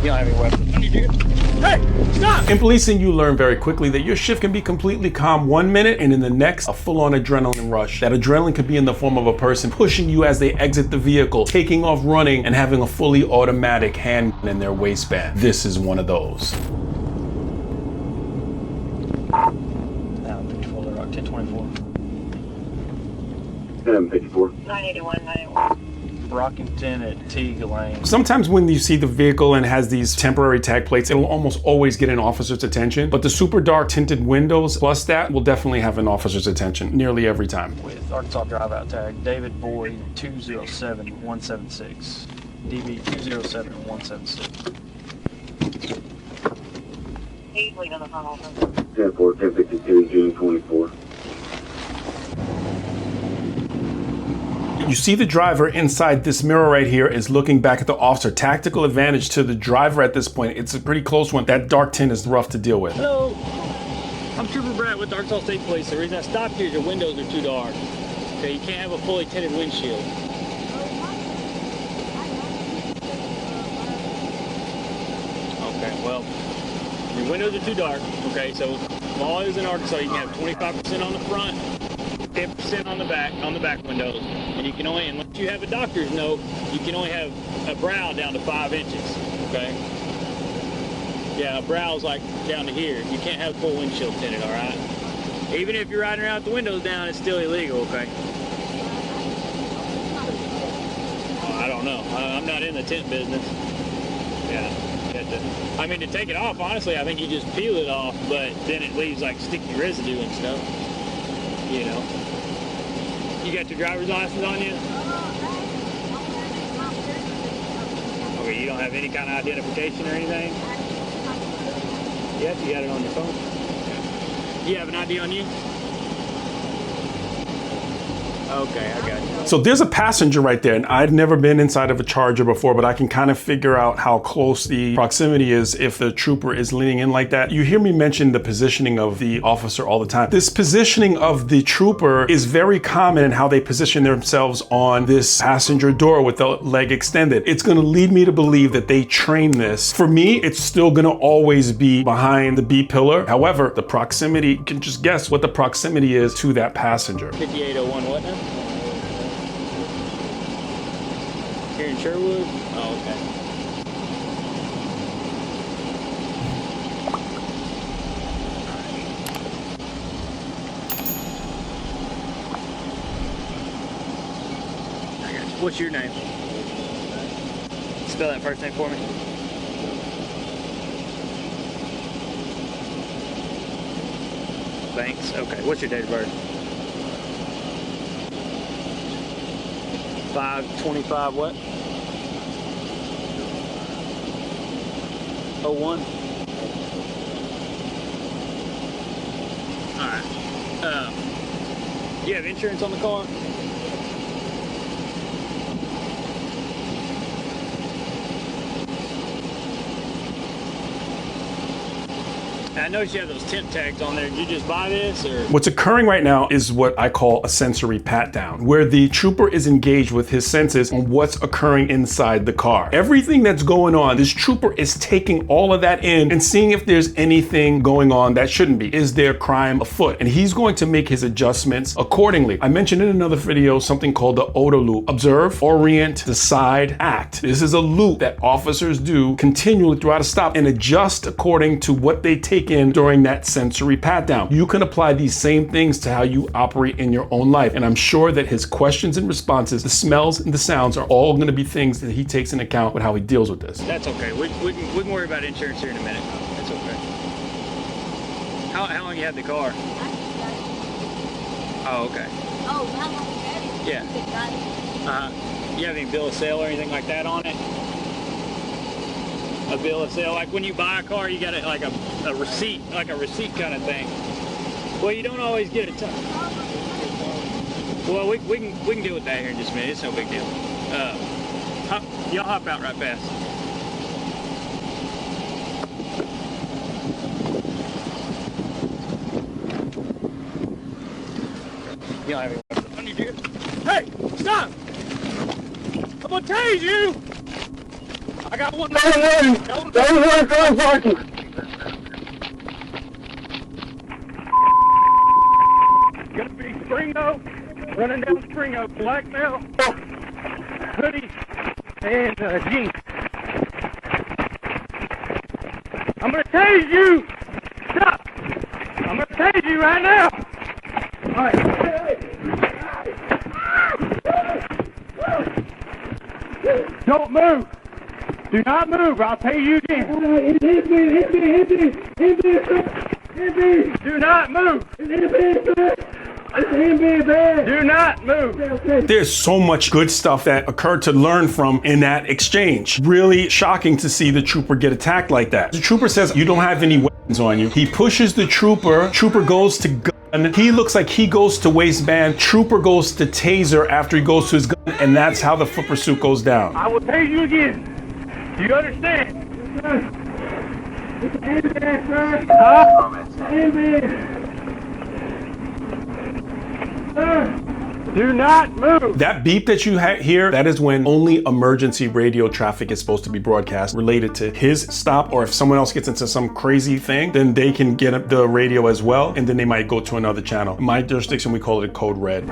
You don't have any weapons. I need you. Hey, stop! In policing, you learn very quickly that your shift can be completely calm 1 minute and in the next, a full-on adrenaline rush. That adrenaline could be in the form of a person pushing you as they exit the vehicle, taking off running, and having a fully automatic handgun in their waistband. This is one of those. 54, Rock 1024. 1054. 981, 981. Rockington at Teague Lane. Sometimes when you see the vehicle and has these temporary tag plates, it'll almost always get an officer's attention. But the super dark tinted windows plus that will definitely have an officer's attention nearly every time. With Arkansas drive-out tag, David Boyd 207-176. DB 207-176. He's leaving the front office. 10-4, 1052, June 24. You see the driver inside this mirror right here is looking back at the officer. Tactical advantage to the driver at this point. It's a pretty close one. That dark tint is rough to deal with. Hello, I'm Trooper Brett with the Arkansas State Police. The reason I stopped here is your windows are too dark. Okay, you can't have a fully tinted windshield. Okay, well, your windows are too dark. Okay, so law is in Arkansas, you can have 25% on the front, 50% on the back windows. And you can only, unless you have a doctor's note, you can only have a brow down to 5 inches, okay? Yeah, a brow's like down to here. You can't have full windshield tinted, all right? Even if you're riding around with the windows down, it's still illegal, okay? I don't know. I'm not in the tint business. Yeah. I mean, to take it off, honestly, I think you just peel it off, but then it leaves like sticky residue and stuff, you know? You got your driver's license on you? Okay, you don't have any kind of identification or anything? Yes, you got it on your phone. You have an ID on you? Okay, I got you. So there's a passenger right there, and I've never been inside of a Charger before, but I can kind of figure out how close the proximity is if the trooper is leaning in like that. You hear me mention the positioning of the officer all the time. This positioning of the trooper is very common in how they position themselves on this passenger door with the leg extended. It's going to lead me to believe that they train this. For me, it's still going to always be behind the B pillar. However, the proximity, you can just guess what the proximity is to that passenger. 5801 what now? Here in Sherwood? Oh, okay. I got you. What's your name? Spell that first name for me. Banks. Okay. What's your date of birth? 5/25 what? 01. All right. Do you have insurance on the car? I noticed you have those temp tags on there. Did you just buy this, or? What's occurring right now is what I call a sensory pat down, where the trooper is engaged with his senses on what's occurring inside the car. Everything that's going on, this trooper is taking all of that in and seeing if there's anything going on that shouldn't be. Is there crime afoot? And he's going to make his adjustments accordingly. I mentioned in another video something called the OODA loop. Observe, orient, decide, act. This is a loop that officers do continually throughout a stop and adjust according to what they take in during that sensory pat down. You can apply these same things to how you operate in your own life. And I'm sure that his questions and responses, the smells and the sounds are all going to be things that he takes into account with how he deals with this. That's okay. We can worry about insurance here in a minute. That's okay. How long you had the car? Oh, okay. Oh, how long you had it? Yeah. You have any bill of sale or anything like that on it? A bill of sale, like when you buy a car, you got it like a receipt, like a receipt kind of thing. Well, you don't always get a ton. Well, we can deal with that here in just a minute. It's no big deal. Y'all hop out right fast. You don't have any weapons. I need you. Hey, stop! I'm gonna tase you. I got one. Gonna be Springo, running down Springo, black male, hoodie, and jeans. I'm gonna tase you! Stop! I'm gonna tase you right now! Alright. Don't move! Do not move, I'll pay you again. Hit me! Do not move! Do not move! There's so much good stuff that occurred to learn from in that exchange. Really shocking to see the trooper get attacked like that. The trooper says, you don't have any weapons on you. He pushes the trooper. Trooper goes to gun. He looks like he goes to waistband. Trooper goes to taser after he goes to his gun. And that's how the foot pursuit goes down. I will tase you again. Do you understand? Do not move. That beep that you hear, that is when only emergency radio traffic is supposed to be broadcast related to his stop, or if someone else gets into some crazy thing, then they can get the radio as well, and then they might go to another channel. In my jurisdiction, we call it a code red.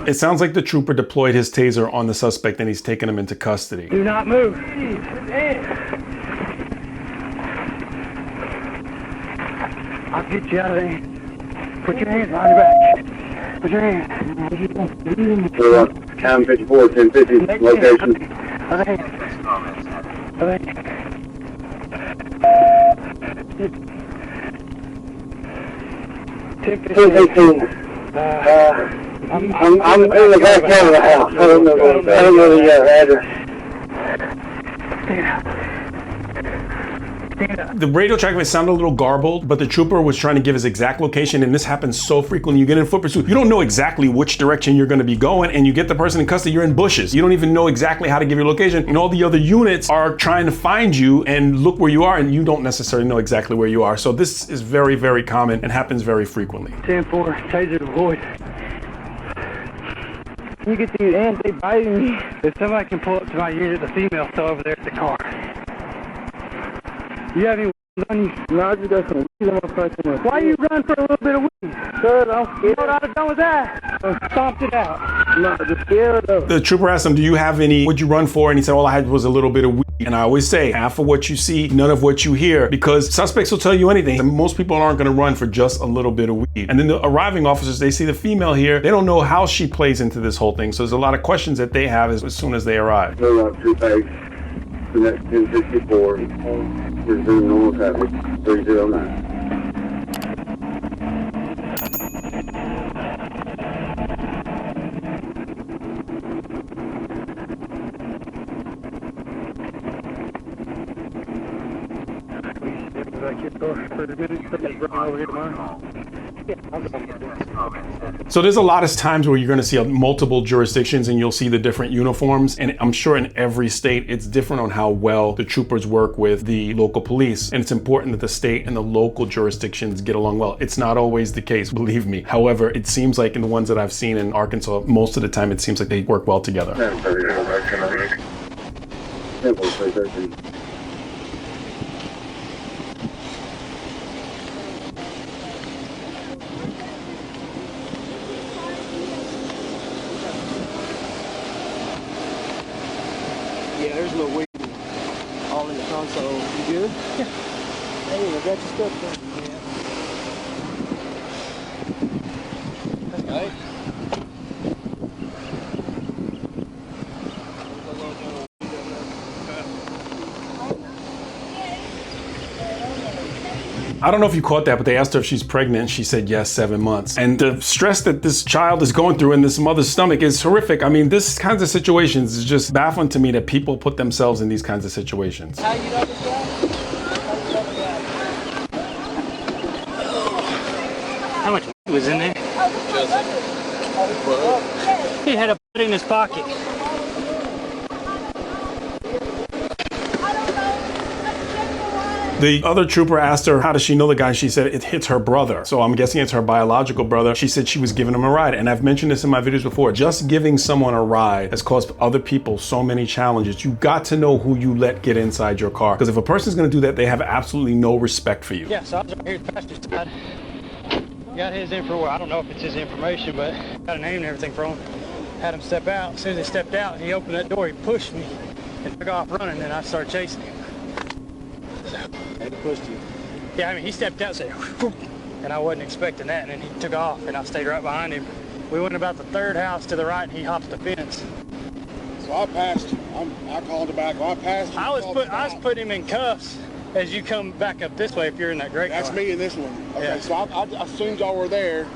It sounds like the trooper deployed his taser on the suspect and he's taken him into custody. Do not move. I'll get you out of there. Put your hands behind your back. Put your hands. Cam 54, 1050, location. Okay. I'm in the back end of the house. I don't know the address. The radio track may sound a little garbled, but the trooper was trying to give his exact location, and this happens so frequently. You get in foot pursuit, you don't know exactly which direction you're going to be going, and you get the person in custody, you're in bushes. You don't even know exactly how to give your location, and all the other units are trying to find you and look where you are, and you don't necessarily know exactly where you are. So this is very, very common and happens very frequently. 10-4, taser deployed. You get these ants, they biting me. If somebody can pull up to my unit, the female still over there at the car. You have any on you? No, I just got some weed on my fucking. Why you run for a little bit of weed? Because I'm scared. You know what I'd have done with that? Stomped it out. No, just scared though. The trooper asked him, do you have any, what'd you run for? And he said, all I had was a little bit of weed. And I always say, half of what you see, none of what you hear, because suspects will tell you anything. And most people aren't gonna run for just a little bit of weed. And then the arriving officers, they see the female here, they don't know how she plays into this whole thing. So there's a lot of questions that they have as soon as they arrive. No, two bags. The next 1064. Resume normal traffic. 309. So there's a lot of times where you're going to see multiple jurisdictions and you'll see the different uniforms, and I'm sure in every state it's different on how well the troopers work with the local police, and it's important that the state and the local jurisdictions get along well. It's not always the case, believe me. However, it seems like in the ones that I've seen in Arkansas, most of the time it seems like they work well together. Yeah, there's no weed all in the console. You good? Yeah. Hey, I got your stuff done. Yeah. Hey. I don't know if you caught that, but they asked her if she's pregnant. She said yes, 7 months. And the stress that this child is going through in this mother's stomach is horrific. I mean, this kinds of situations is just baffling to me that people put themselves in these kinds of situations. How you know this guy? How much was in there? He had a in his pocket. The other trooper asked her, how does she know the guy? She said it's her brother. So I'm guessing it's her biological brother. She said she was giving him a ride. And I've mentioned this in my videos before. Just giving someone a ride has caused other people so many challenges. You got to know who you let get inside your car. Because if a person's going to do that, they have absolutely no respect for you. Yeah, so I was right here at the passenger side. Got his info. Well, I don't know if it's his information, but got a name and everything for him. Had him step out. As soon as he stepped out, he opened that door. He pushed me and took off running. And I started chasing him. So, And he pushed you. yeah, I mean, he stepped out and said, whoop, and I wasn't expecting that. And then he took off, and I stayed right behind him. We went about the third house to the right, and he hopped the fence. So I passed you. I called it back. Well, I passed you. I was putting him in cuffs as you come back up this way if you're in that great That's car. me in this one. Okay, Yeah. so I assumed y'all were there.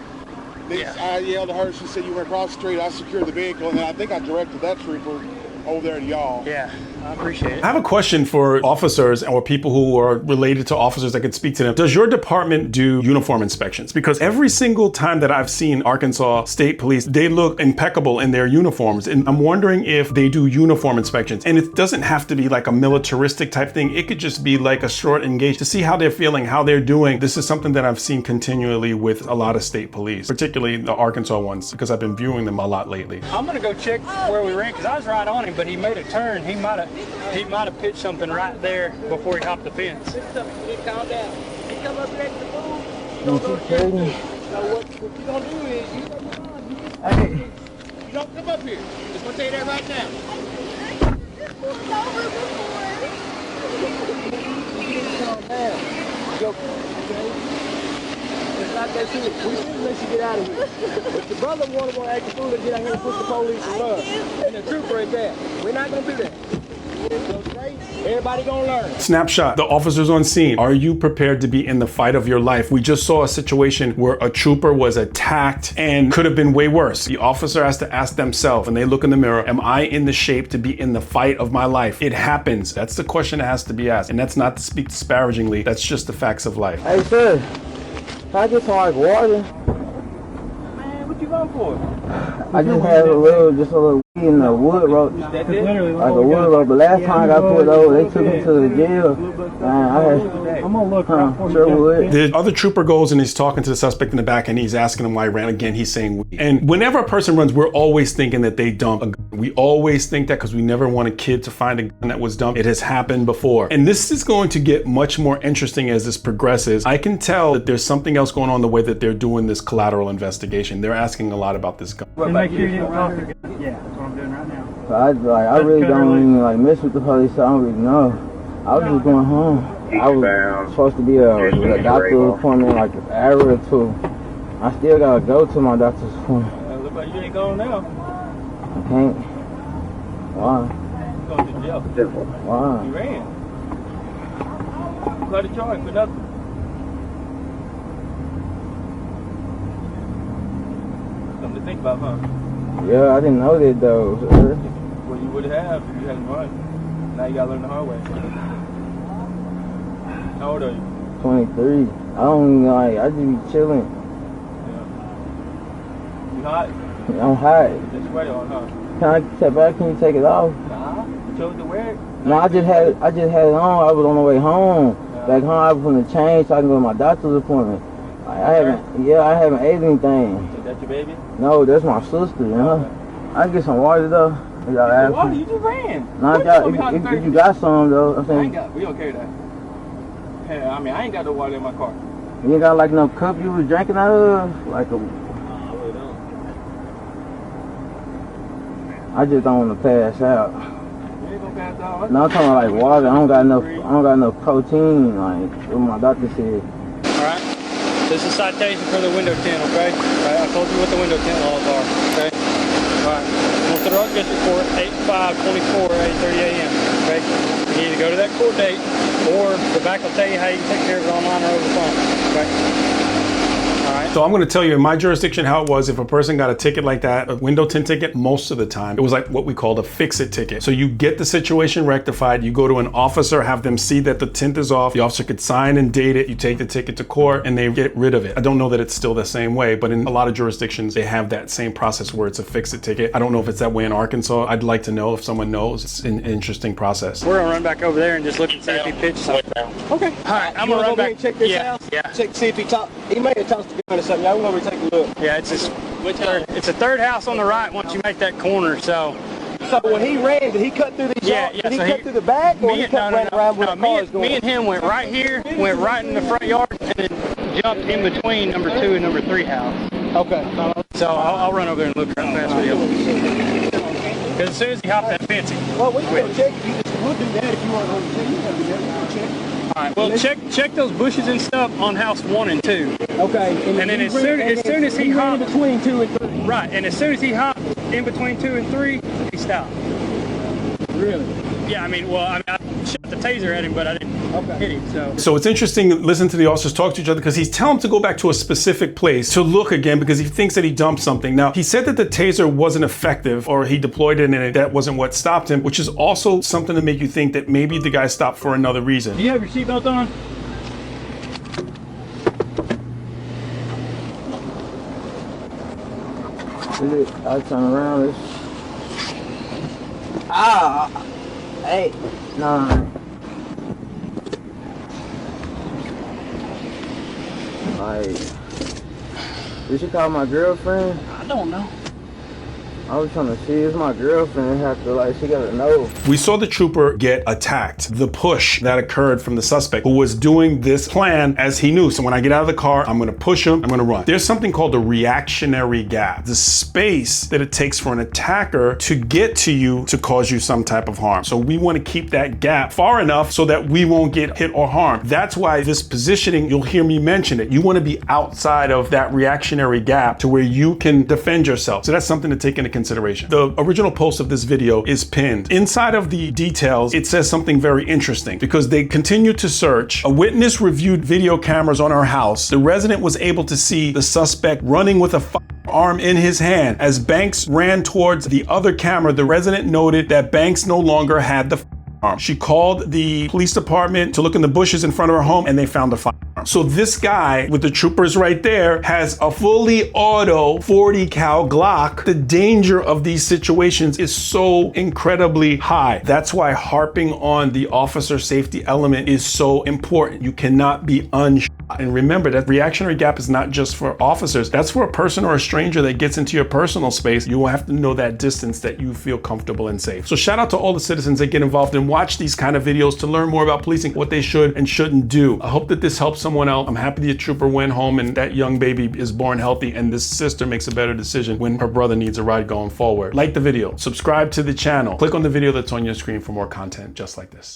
Then Yeah. I yelled at her. She said you went across the street. I secured the vehicle, and then I think I directed that trooper over there to y'all. Yeah, I appreciate it. I have a question for officers or people who are related to officers that could speak to them. Does your department do uniform inspections? Because every single time that I've seen Arkansas State Police, they look impeccable in their uniforms. And I'm wondering if they do uniform inspections. And it doesn't have to be like a militaristic type thing. It could just be like a short engage to see how they're feeling, how they're doing. This is something that I've seen continually with a lot of state police, particularly the Arkansas ones, because I've been viewing them a lot lately. I'm gonna go check where we ran because I was right on him, but he made a turn. He might have pitched something right there before he hopped the fence. Calm down. He come up next to the move. Don't go there. So what you gonna do is you don't come up here. Just gonna tell you that right now. Calm down. It's not that serious. We should let you get out of here. If the brother want to act a fool, let's get out here and push the police and love. And the trooper right there. We're not gonna do that. Okay? Everybody gonna learn. Snapshot, the officers on scene. Are you prepared to be in the fight of your life? We just saw a situation where a trooper was attacked and could have been way worse. The officer has to ask themselves, and they look in the mirror, am I in the shape to be in the fight of my life? It happens. That's the question that has to be asked. And that's not to speak disparagingly. That's just the facts of life. Hey, sir. Can I get some like water? Man, what you going for? I just had a little weed in the wood rope. Like a wood rope. But last time I got pulled over, they took me to the jail. I'm gonna look. Sure would. The other trooper goes and he's talking to the suspect in the back and he's asking him why he ran. Again, he's saying weed. And whenever a person runs, we're always thinking that they dump a gun. We always think that because we never want a kid to find a gun that was dumped. It has happened before. And this is going to get much more interesting as this progresses. I can tell that there's something else going on the way that they're doing this collateral investigation. They're asking a lot about this gun. Make sure you didn't cross the gun. Yeah, that's what I'm doing right now. I really don't even mess with the police. So I don't really know. I was just going home. I was supposed to be a doctor's appointment like an hour or two. I still gotta go to my doctor's appointment. Look like you ain't going now. I can't. Why? You're going to jail. Why? You ran. Got a charge for nothing. Something to think about, huh? Yeah, I didn't know that though, sir. Well, you would have if you hadn't run. Now you gotta learn the hard way. How old are you? 23. I don't I just be chilling. Yeah. You hot? I'm hot. Just sweat on, huh? Can I step back? Can you take it off? Nah. You chose to wear it? No, I just had it on. I was on the way home. Back home, I was gonna change so I can go to my doctor's appointment. I haven't ate anything. Is that your baby? No, that's my sister, you know. I can get some water though. Water? You just ran. No, if you got some though, I'm saying. We don't carry that. I mean, I ain't got no water in my car. You ain't got like no cup you was drinking out of? Like a. I really don't. I just don't want to pass out. You ain't gonna pass out. No, I'm talking about like water. I don't got enough protein, like what my doctor said. Alright. This is a citation for the window tint, okay? I told you what the window tint laws are, okay? Alright. North of the Rock District Court, 8/5/24, 8:30 a.m. Okay? You either go to that court date or the back will tell you how you can take care of it online or over the phone. Okay? right. So I'm going to tell you in my jurisdiction how it was. If a person got a ticket like that, a window tint ticket, most of the time, it was like what we called a fix-it ticket. So you get the situation rectified, you go to an officer, have them see that the tint is off, the officer could sign and date it, you take the ticket to court, and they get rid of it. I don't know that it's still the same way, but in a lot of jurisdictions, they have that same process where it's a fix-it ticket. I don't know if it's that way in Arkansas. I'd like to know if someone knows. It's an interesting process. We're gonna run back over there and just look and see if he pitched something. Okay. All right, I'm gonna run back. Check this Yeah, out. yeah. Check, see if he talk. He may have tossed the gun or something. Y'all go over and take a look. Yeah, it's just it's a third house on the right once you make that corner. So when he ran, did he cut through these? Yeah, yards? yeah. Did he So cut through the back, or he cut ran around where the car is going? Me and him went right here, went right in the front yard, and then jumped in between number 2 and number 3 house. Okay. So I'll run over there and look right fast with you. Because as soon as he hopped that fence, Well, we can check. We'll do that if you want to check. You can do that. We'll check. all right. Well, check those bushes and stuff on house 1 and 2. Okay. And then as soon as he hopped between 2 and 3. right, and as soon as he hopped in between 2 and 3, he stopped. Really? Yeah, I mean, I shot the taser at him, but I didn't hit him. So it's interesting to listen to the officers talk to each other because he's telling him to go back to a specific place to look again because he thinks that he dumped something. Now, he said that the taser wasn't effective or he deployed it and that wasn't what stopped him, which is also something to make you think that maybe the guy stopped for another reason. Do you have your seatbelt on? I turn around. 8, 9. Like, did she call my girlfriend? I don't know. I was trying to see, it's my girlfriend, have to, like, she gotta know. We saw the trooper get attacked. The push that occurred from the suspect who was doing this plan as he knew. So when I get out of the car, I'm gonna push him, I'm gonna run. There's something called the reactionary gap, the space that it takes for an attacker to get to you to cause you some type of harm. So we wanna keep that gap far enough so that we won't get hit or harmed. That's why this positioning, you'll hear me mention it. You wanna be outside of that reactionary gap to where you can defend yourself. So that's something to take into consideration. The original post of this video is pinned. Inside of the details, it says something very interesting because they continue to search. A witness reviewed video cameras on her house. The resident was able to see the suspect running with a firearm in his hand. As Banks ran towards the other camera, the resident noted that Banks no longer had the firearm. She called the police department to look in the bushes in front of her home and they found the firearm. So this guy with the troopers right there has a fully auto 40 cal Glock. The danger of these situations is so incredibly high. That's why harping on the officer safety element is so important. You cannot be unshot. And remember that reactionary gap is not just for officers. That's for a person or a stranger that gets into your personal space. You will have to know that distance that you feel comfortable and safe. So shout out to all the citizens that get involved and watch these kind of videos to learn more about policing, what they should and shouldn't do. I hope that this helps someone else. I'm happy the trooper went home and that young baby is born healthy and this sister makes a better decision when her brother needs a ride going forward. Like the video, subscribe to the channel, click on the video that's on your screen for more content just like this.